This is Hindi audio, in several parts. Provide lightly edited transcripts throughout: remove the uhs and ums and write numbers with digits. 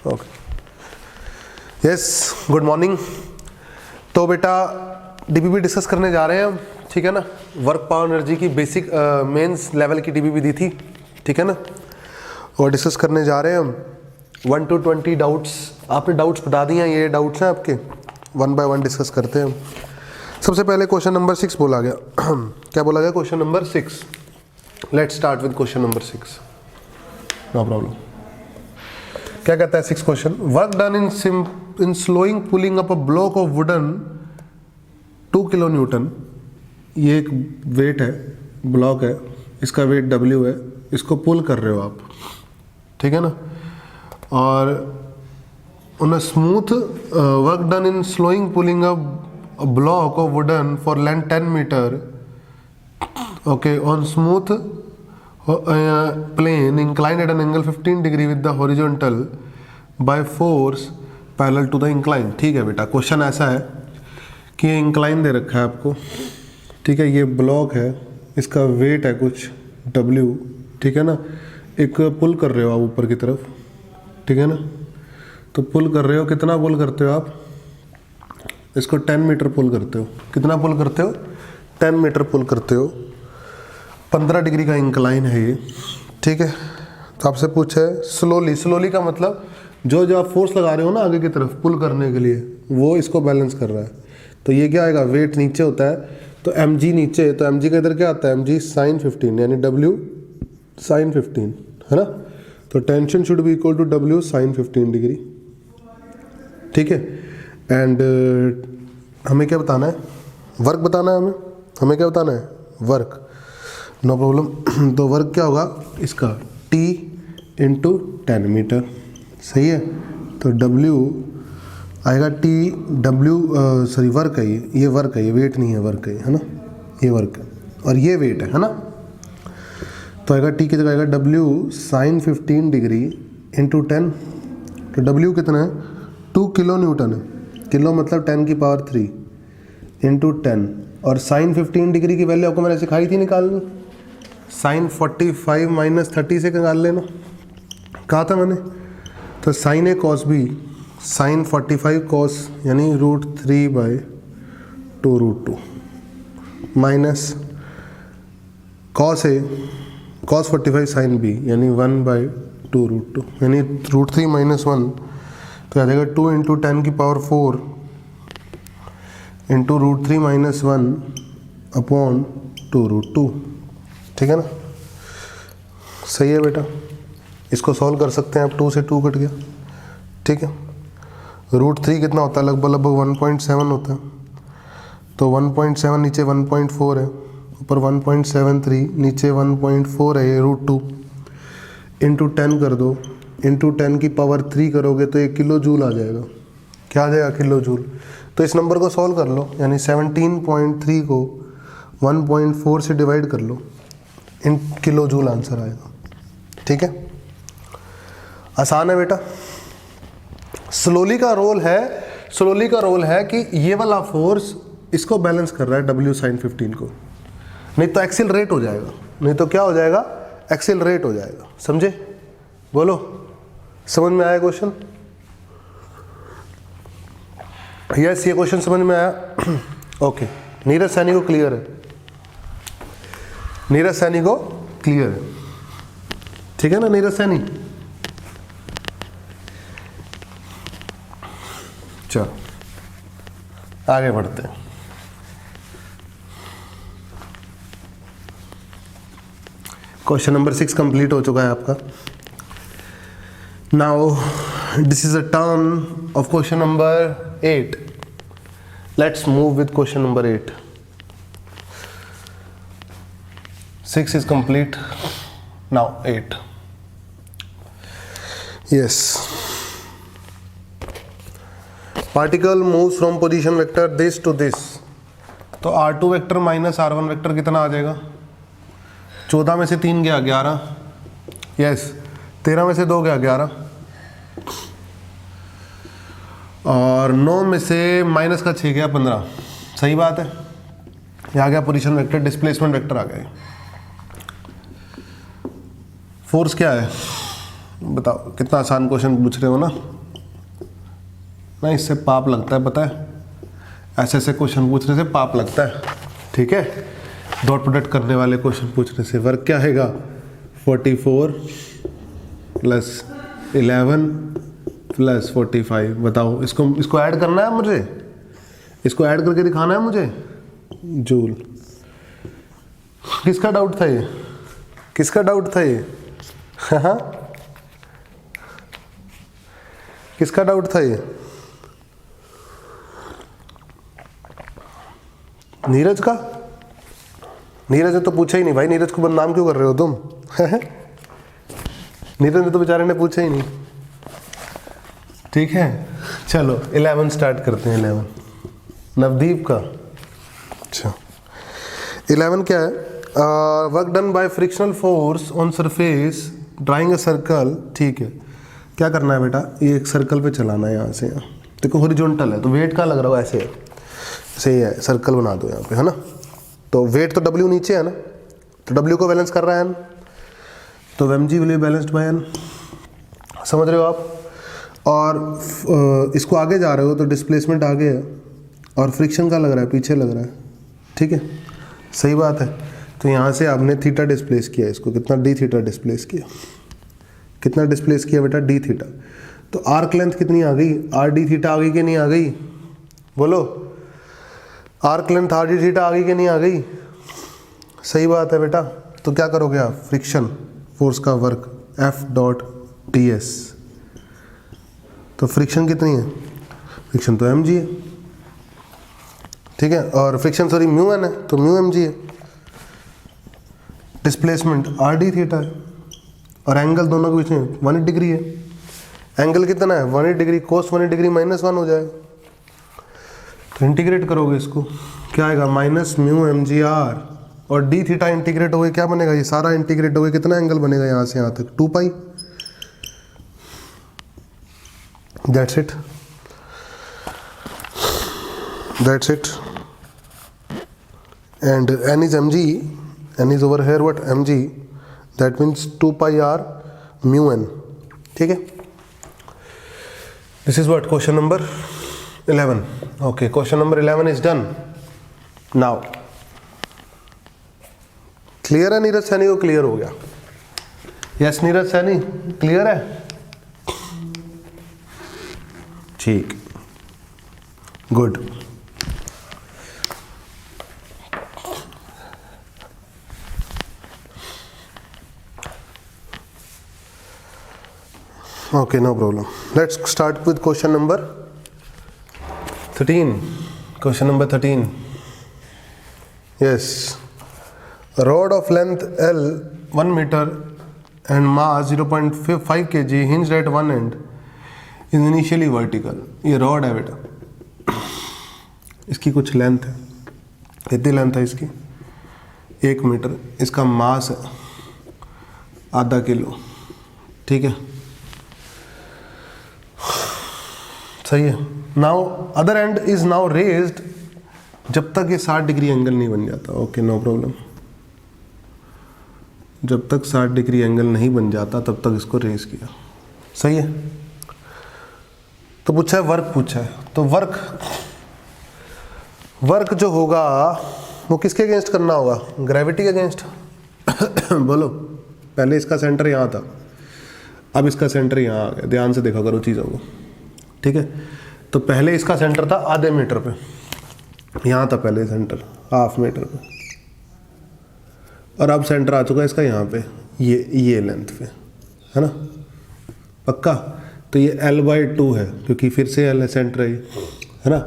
Okay yes, good morning. तो बेटा डीपीपी डिस्कस करने जा रहे हैं हम, ठीक है ना। वर्क पावर एनर्जी की बेसिक मेंस लेवल की डीपीपी दी थी, ठीक है ना, और डिस्कस करने जा रहे हैं हम 1 to 20 डाउट्स। आपने डाउट्स बता दिए हैं, ये डाउट्स हैं आपके, 1 by 1 डिस्कस करते हैं हम। सबसे पहले क्वेश्चन नंबर 6 बोला गया क्या बोला गया? Question number 6। Let's start with question number 6, no problem. क्या कहता है 6 question? Work done in slowing pulling up a block of wooden 2 kilo newton. ये एक वेट है, ब्लॉक है, इसका वेट W है, इसको पुल कर रहे हो आप, ठीक है ना। और on a smooth work done in slowing pulling a block of wooden for length 10 metre, okay, on smooth plane inclined at an angle 15 degree with the horizontal by force parallel to the incline। ठीक है बेटा, क्वेश्चन ऐसा है कि ये इंक्लाइन दे रखा है आपको, ठीक है, ये ब्लॉक है, इसका वेट है कुछ W, ठीक है ना। एक पुल कर रहे हो आप ऊपर की तरफ, ठीक है ना। तो पुल कर रहे हो, कितना पुल करते हो आप? इसको 10 मीटर पुल करते हो। कितना पुल करते हो? 10 मीटर पुल करते हो। 15 डिग्री का इंक्लाइन है ये, ठीक है। तो आपसे पूछा है स्लोली। स्लोली का मतलब जो आप फोर्स लगा रहे हो ना आगे की तरफ पुल करने के लिए, वो इसको बैलेंस कर रहा है। तो ये क्या आएगा? वेट नीचे होता है तो mg नीचे, तो mg का इधर क्या आता है? mg sin 15, यानी W sin 15, है ना। तो tension should be equal to W sin 15 degree, ठीक है। एंड हमें क्या बताना है? वर्क बताना है हमें क्या बताना है? Work, no problem. तो वर्क क्या होगा इसका? T इंटू 10 मीटर, सही है। तो W आएगा T W, सॉरी वर्क है ये वर्क है, ये वेट नहीं है, वर्क है ना, ये वर्क है और ये वेट है ना। तो आएगा T की जगह आएगा W साइन 15 डिग्री इंटू 10। तो W कितना है? 2 किलो न्यूटन है, किलो मतलब 10 की पावर 3 इंटू 10। और साइन 15 डिग्री की वैल्यू आपको मैंने सिखाई थी निकालनी, साइन 45 माइनस 30 से निकाल लेना, कहा था मैंने। तो साइन ए कॉस बी, साइन 45 कॉस यानी √3/2√2 minus cos A cos 45 sine B यानी 1/2√2, यानी √3 माइनस 1, तो आ जाएगा 2 इंटू 10 की पावर 4 इंटू √3 माइनस 1/2√2, ठीक है ना। सही है बेटा, इसको सॉल्व कर सकते हैं आप। 2 से 2 कट गया, ठीक है। √3 कितना होता है? लगभग 1.7 होता है। तो 1.7 नीचे 1.4 है, ऊपर 1.73, नीचे 1.4 है, ये √2 इंटू 10 कर दो, इंटू 10 की पावर 3 करोगे तो ये किलो जूल आ जाएगा। क्या आ जाएगा? Kilo joule. तो इस नंबर को सॉल्व कर लो, यानी 17.3 को 1.4 से डिवाइड कर लो, इन किलो जूल आंसर आएगा, ठीक है। आसान है बेटा। स्लोली का रोल है कि ये वाला फोर्स इसको बैलेंस कर रहा है W sin 15 को, नहीं तो एक्सीलरेट हो जाएगा, नहीं तो क्या हो जाएगा? एक्सीलरेट हो जाएगा, समझे? बोलो, समझ में आया क्वेश्चन? यस, ये क्वेश्चन समझ में आया? ओके, नीरज सैनी को क्लियर है, नीरज सैनी को क्लियर है, ठीक है ना नीरज सैनी? चलो आगे बढ़ते हैं। क्वेश्चन नंबर 6 कंप्लीट हो चुका है आपका। Now this is a turn off question number 8। Let's move with question number 8। 6 is complete, now 8. Yes, particle moves from position vector this to this, तो R2 vector minus R1 vector कितना आ जाएगा? 14 में से 3 गया 11, यस, 13 में से 2 गया 11, और 9 में से माइनस का 6 गया 15। सही बात है, ये आ गया पोजीशन वेक्टर, डिस्प्लेसमेंट वेक्टर आ गया। फोर्स क्या है बताओ? कितना आसान क्वेश्चन पूछ रहे हो ना। ना, इससे पाप लगता है, पता है, ऐसे ऐसे क्वेश्चन पूछने से पाप लगता है, ठीक है, डॉट प्रोडक्ट करने वाले क्वेश्चन पूछने से। वर्क क्या आएगा, 44 प्लस 11 प्लस 45, बताओ, इसको ऐड करना है मुझे, इसको ऐड करके दिखाना है मुझे, जूल। किसका डाउट था ये, किसका डाउट था ये, हाँ किसका डाउट था ये, नीरज का? नीरज ने तो पूछा ही नहीं भाई, नीरज को बदनाम क्यों कर रहे हो तुम? नीरज ने तो बेचारे ने पूछा ही नहीं। ठीक है, चलो 11 स्टार्ट करते हैं। 11 नवदीप का। अच्छा 11 क्या है, work done by frictional force on surface drawing a circle. ठीक है, क्या करना है बेटा, ये एक सर्कल पे चलाना है यहाँ से, यहाँ देखो हॉरिजॉन्टल है तो वेट का लग रहा हो ऐसे है, सही है, सर्कल बना दो यहाँ पे, है ना। तो वेट तो W नीचे है ना, तो W को बैलेंस कर रहा है n, तो mg will be balanced bye n, समझ रहे हो आप। और इसको आगे जा रहे हो तो डिस्प्लेसमेंट आगे है और फ्रिक्शन का लग रहा है पीछे लग रहा है, ठीक है, सही बात है। तो यहाँ से आपने थीटा डिस्प्लेस किया, इसको कितना d थीटा डिस्प्लेस किया, कितना डिस्प्लेस किया बेटा, d थीटा। तो आर्क लेंथ कितनी आ गई, r d थीटा आ गई कि नहीं आ गई, बोलो, arc length r d theta आ गई कि नहीं आ गई, सही बात है बेटा। तो क्या करोगे आप, फ्रिक्शन फोर्स का वर्क F डॉट ds, तो फ्रिक्शन कितनी है, फ्रिक्शन तो mg है, ठीक है, और फ्रिक्शन सॉरी म्यू n है तो म्यू mg है, डिस्प्लेसमेंट r d थीटा है, और एंगल दोनों के बीच में 180 डिग्री है। एंगल कितना है 180 डिग्री, कोस 180 डिग्री -1 हो जाएगा, तो इंटीग्रेट करोगे इसको, क्या आएगा माइनस म्यू mg r, और d थीटा इंटीग्रेट हो गया, क्या बनेगा, ये सारा इंटीग्रेट हो गया, कितना एंगल बनेगा यहाँ से यहाँ तक 2 pi, that's it, that's it. And n is mg, n is over here what mg, that means 2 pi r mu n, ठीक है। This is what question number 11. Okay, question number 11 is done. Now clear है नीरज सैनी को, क्लियर हो गया, यस नीरज सैनी क्लियर है, ठीक, good. Okay, no problem. Let's start with question number 13. Question number 13. Yes. A rod of length L 1 meter and mass 0.5 kg hinged at one end is initially vertical. ये रॉड है बेटा, इसकी कुछ लेंथ है, कितनी लेंथ है इसकी 1 मीटर, इसका मास है आधा किलो, ठीक है, सही है। Now other and is now raised, जब तक ये 60 डिग्री एंगल नहीं बन जाता, ओके नो प्रॉब्लम, जब तक 60 डिग्री एंगल नहीं बन जाता तब तक इसको रेज किया, सही है। तो पूछा है वर्क, पूछा है, तो वर्क जो होगा वो किसके अगेंस्ट करना होगा, ग्रेविटी के अगेंस्ट। बोलो, पहले इसका सेंटर यहाँ था, अब इसका सेंटर यहाँ आ गया, ध्यान से देखा करो चीज़ों को, ठीक है। तो पहले इसका सेंटर था आधे मीटर पे, यहाँ था पहले सेंटर हाफ मीटर पे, और अब सेंटर आ चुका है इसका यहाँ पे, ये लेंथ पे, है ना, पक्का। तो ये L/2 है, क्योंकि फिर से L सेंटर है ना,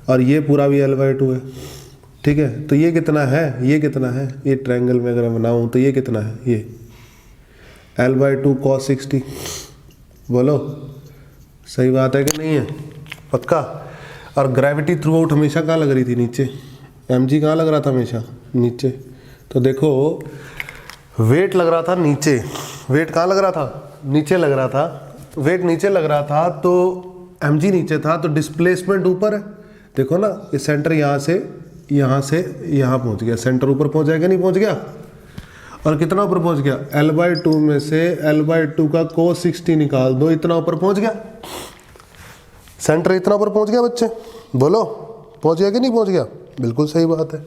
और ये पूरा भी L/2 है, ठीक है। तो ये कितना है, ये कितना है, ये ट्रायंगल में अगर मैं बनाऊँ तो ये कितना है, ये L/2 cos 60, बोलो सही बात है कि नहीं है, पक्का। और ग्रेविटी थ्रू आउट हमेशा कहाँ लग रही थी, नीचे, mg कहाँ लग रहा था हमेशा, नीचे। तो देखो वेट लग रहा था नीचे, वेट कहाँ लग रहा था, नीचे लग रहा था, वेट नीचे लग रहा था, तो mg नीचे था, तो डिस्प्लेसमेंट ऊपर है, देखो ना, ये सेंटर यहाँ से यहाँ पहुँच गया, सेंटर ऊपर पहुँच जाएगा, नहीं पहुँच गया, और कितना ऊपर पहुँच गया, L/2 में से L/2 का cos 60 निकाल दो, इतना ऊपर पहुँच गया, सेंटर इतना ऊपर पहुंच गया बच्चे, बोलो पहुंच गया कि नहीं पहुंच गया? बिल्कुल सही बात है।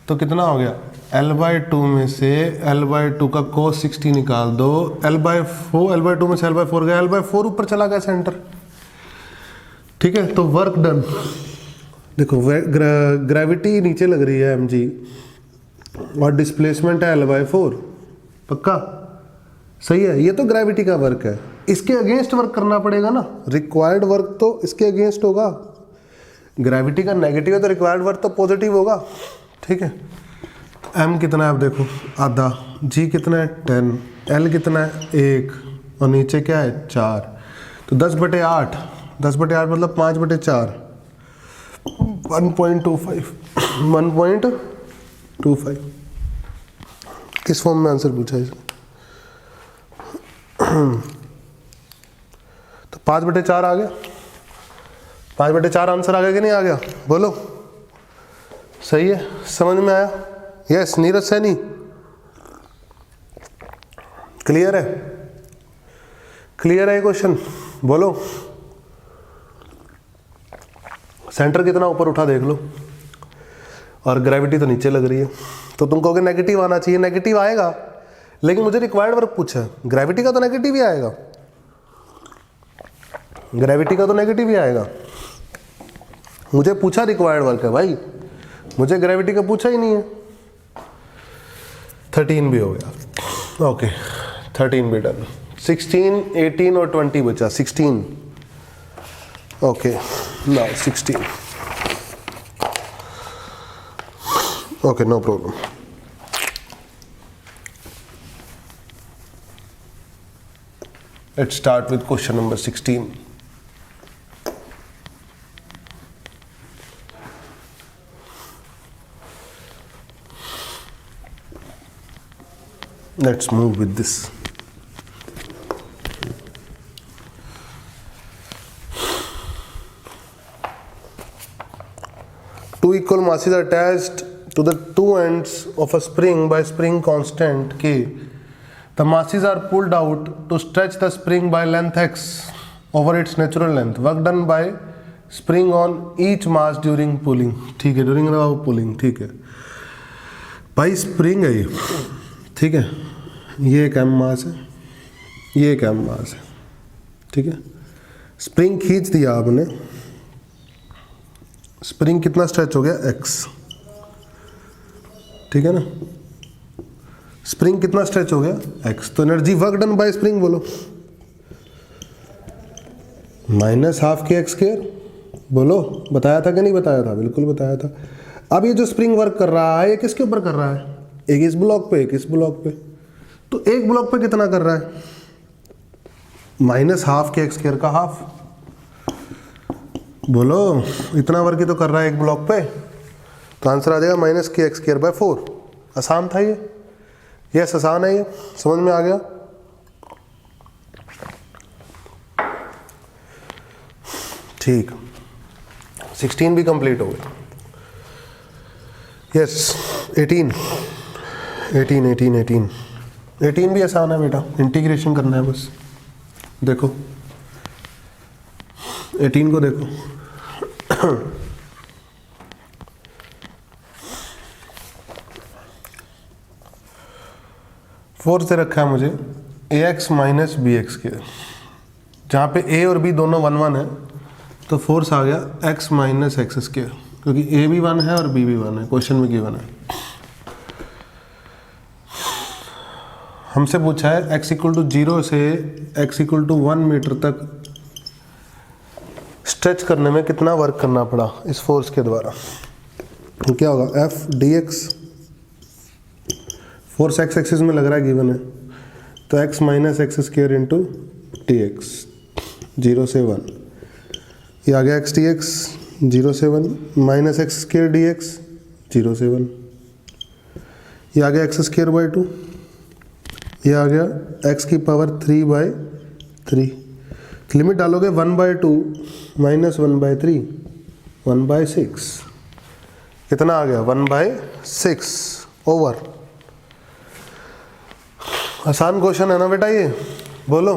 तो कितना हो गया, l/2 में से l/2 का cos 60 निकाल दो, l/2 में से l/4 गया, l/4 ऊपर चला गया सेंटर। ठीक है, तो वर्क डन। देखो ग्रेविटी नीचे लग रही है mg और डिस्प्लेसमेंट है l/4, पक्का सही है। ये तो ग्रेविटी का वर्क है, इसके अगेंस्ट वर्क करना पड़ेगा ना, रिक्वायर्ड वर्क तो इसके अगेंस्ट होगा। ग्रेविटी का नेगेटिव है तो रिक्वायर्ड वर्क तो पॉजिटिव होगा। ठीक है, m कितना है आप देखो, आधा, g कितना है 10, l कितना है 1 और नीचे क्या है 4, तो 10/8, 10/8 मतलब 5/4, 1.25, 1.25। किस फॉर्म में आंसर पूछा है इसने? तो 5/4 आ गया, 5/4 आंसर आ गया कि नहीं आ गया, बोलो सही है, समझ में आया? यस नीरज सैनी, क्लियर है? क्लियर है ये क्वेश्चन, बोलो। सेंटर कितना ऊपर उठा देख लो, और ग्रेविटी तो नीचे लग रही है, तो तुम कहोगे नेगेटिव आना चाहिए, नेगेटिव आएगा, लेकिन मुझे रिक्वायर्ड वर्क पूछा है, ग्रेविटी का तो नेगेटिव ही आएगा, ग्रेविटी का तो नेगेटिव ही आएगा। मुझे पूछा रिक्वायर्ड वर्क है भाई, मुझे ग्रेविटी का पूछा ही नहीं है। 13 भी हो गया, ओके 13 भी डन। 16, 18 और 20 बचा, 16, okay now 16, okay no problem. Let's start with question number 16. Let's move with this. Two equal masses are attached to the two ends of a spring by spring constant K. The masses are pulled out to stretch the spring by length x over its natural length. Work done by spring on each mass during pulling. ठीक है, during the pulling, ठीक है भाई, स्प्रिंग है ये, ठीक है, ये एक m मास है, ये एक m मास है, ठीक है। स्प्रिंग खींच दिया आपने, स्प्रिंग कितना स्ट्रेच हो गया x, ठीक है ना, स्प्रिंग कितना स्ट्रेच हो गया x, तो energy work done by spring बोलो -12kx², बोलो बताया था कि नहीं बताया था? बिल्कुल बताया था। अब ये जो स्प्रिंग वर्क कर रहा है ये किसके ऊपर कर रहा है? एक इस ब्लॉक पे, एक इस ब्लॉक पे, तो एक ब्लॉक पे कितना कर रहा है? -12kx² का हाफ, बोलो इतना वर्क ही तो कर रहा है एक ब्लॉक पे, तो आंसर आ जाएगा -kx²/4। आसान था ये, यस आसान है ये, समझ में आ गया? ठीक, 16 भी कंप्लीट हो गया। यस 18 भी आसान है बेटा, इंटीग्रेशन करना है बस। देखो 18 को देखो, 4 से रखा है मुझे ax - bx², जहाँ पे a और b दोनों 1 1 है, तो फोर्स आ गया x - x², क्योंकि a भी 1 है और b भी 1 है, क्वेश्चन में गिवन है। हमसे पूछा है x = 0 से x = 1 मीटर तक स्ट्रेच करने में कितना वर्क करना पड़ा इस फोर्स के द्वारा, तो क्या होगा f dx, force x axis में लग रहा है, गिवन है, तो x - x² इंटू dx, 0 से 1, ये आ गया x dx 0 से 1, -x² dx 0 से 1, ये आ गया x²/2, ये आ गया x की पावर 3/3, लिमिट डालोगे 1/2 - 1/3, 1/6, कितना आ गया 1/6 ओवर। आसान क्वेश्चन है ना बेटा ये, बोलो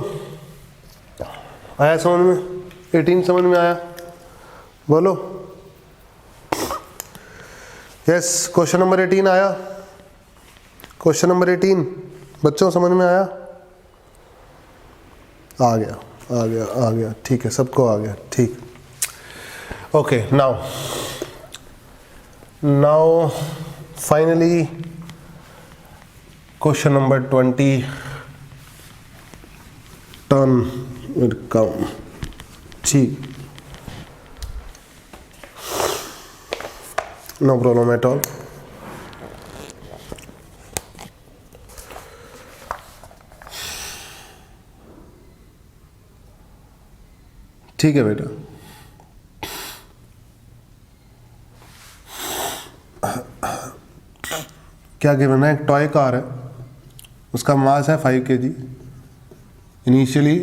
आया समझ में? 18 समझ में आया? बोलो यस। क्वेश्चन नंबर 18 आया? क्वेश्चन नंबर 18 बच्चों समझ में आया? आ गया आ गया आ गया, ठीक है, सबको आ गया, ठीक। Okay, now finally question number 20 turn will come, ठीक, नो प्रॉब्लम एट ऑल। ठीक है बेटा, क्या गिवन है? एक टॉय कार है, उसका मास है 5 kg, इनिशियली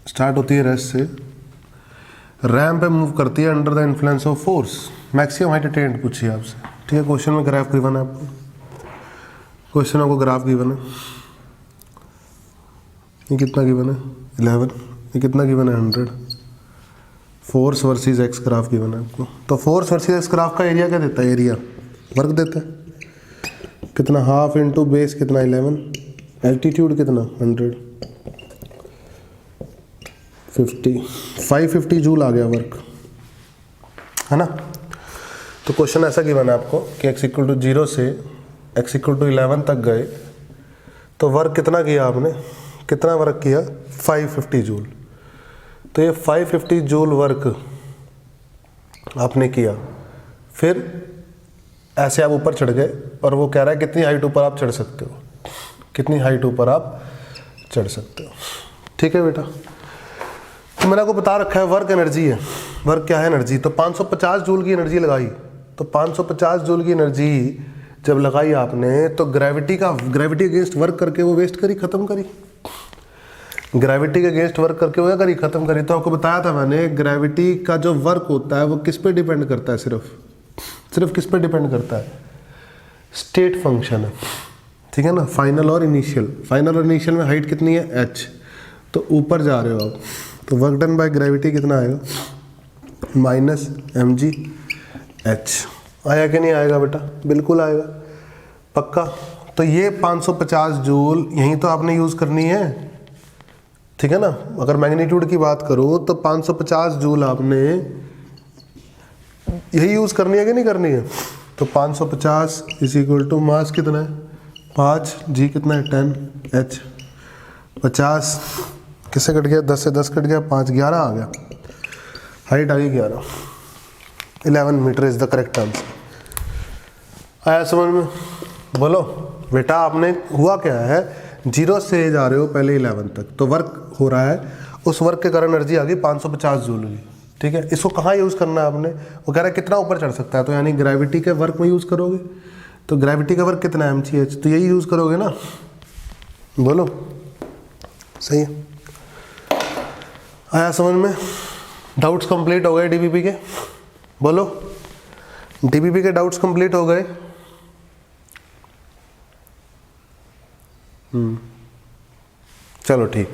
स्टार्ट होती है रेस्ट से, रैम पे मूव करती है under the influence of force, maximum height attend पूछिए आपसे, ठीक है। क्वेश्चन में ग्राफ गिवन है आपको, क्वेश्चन आपको ग्राफ गिवन है, ये कितना गिवन है? 11, ये कितना गिवन है? 100। Force versus x graph given है आपको, तो फोर्स वर्सेस एक्स ग्राफ का एरिया क्या देता है? एरिया वर्क देता है कितना? हाफ इंटू बेस कितना? 11, एल्टीट्यूड कितना? 100, 550 जूल आ गया वर्क, है ना। तो क्वेश्चन ऐसा गिवन है आपको कि x इक्वल टू 0 से x इक्वल टू 11 तक गए तो वर्क कितना किया आपने? कितना वर्क किया? 550 जूल। तो ये 550 जूल वर्क आपने किया, फिर ऐसे आप ऊपर चढ़ गए और वो कह रहा है कितनी हाइट ऊपर आप चढ़ सकते हो, कितनी हाइट ऊपर आप चढ़ सकते हो, ठीक है बेटा। तो मैंने आपको बता रखा है वर्क एनर्जी है, वर्क क्या है? एनर्जी। तो 550 जूल की एनर्जी लगाई, तो 550 जूल की एनर्जी जब लगाई आपने तो ग्रेविटी अगेंस्ट वर्क करके वो वेस्ट करी, खत्म करी। ग्रेविटी के अगेंस्ट वर्क करके वो क्या करी? खत्म करी। तो आपको बताया था मैंने, ग्रेविटी का जो वर्क होता है वो किस पे डिपेंड करता है? सिर्फ किस पे डिपेंड करता है? स्टेट फंक्शन है, ठीक है ना। फाइनल और इनिशियल में हाइट कितनी है? h। तो ऊपर जा रहे हो आप, तो वर्क डन बाय ग्रेविटी कितना आएगा? -mg/h। आया कि नहीं आएगा बेटा? बिल्कुल आएगा, पक्का। तो ये 550 जूल यहीं तो आपने यूज़ करनी है, ठीक है ना। अगर मैग्नीट्यूड की बात करो तो 550 जूल आपने यही यूज़ करनी है कि नहीं करनी है? तो 550 इज इक्वल टू मास कितना है? 5, g कितना है? 10, h 50 किससे कट गया? 10 से 10 कट गया, 5 11 आ गया, हाइट आ गई 11 metre is the correct answer. आया समझ में? बोलो बेटा, आपने हुआ क्या है, 0 से जा रहे हो पहले 11 तक, तो वर्क हो रहा है, उस वर्क के कारण एनर्जी आ गई 550 जूल की, ठीक है। इसको कहाँ यूज़ करना है आपने? वो कह रहा है कितना ऊपर चढ़ सकता है, तो यानी ग्रेविटी के वर्क में यूज़ करोगे। तो ग्रेविटी का वर्क कितना है? mgh, तो यही यूज़ करोगे ना। बोलो सही है, आया समझ में? डाउट्स कंप्लीट हो गए डीबीपी के? बोलो, डीबीपी के डाउट्स कंप्लीट हो गए? चलो ठीक।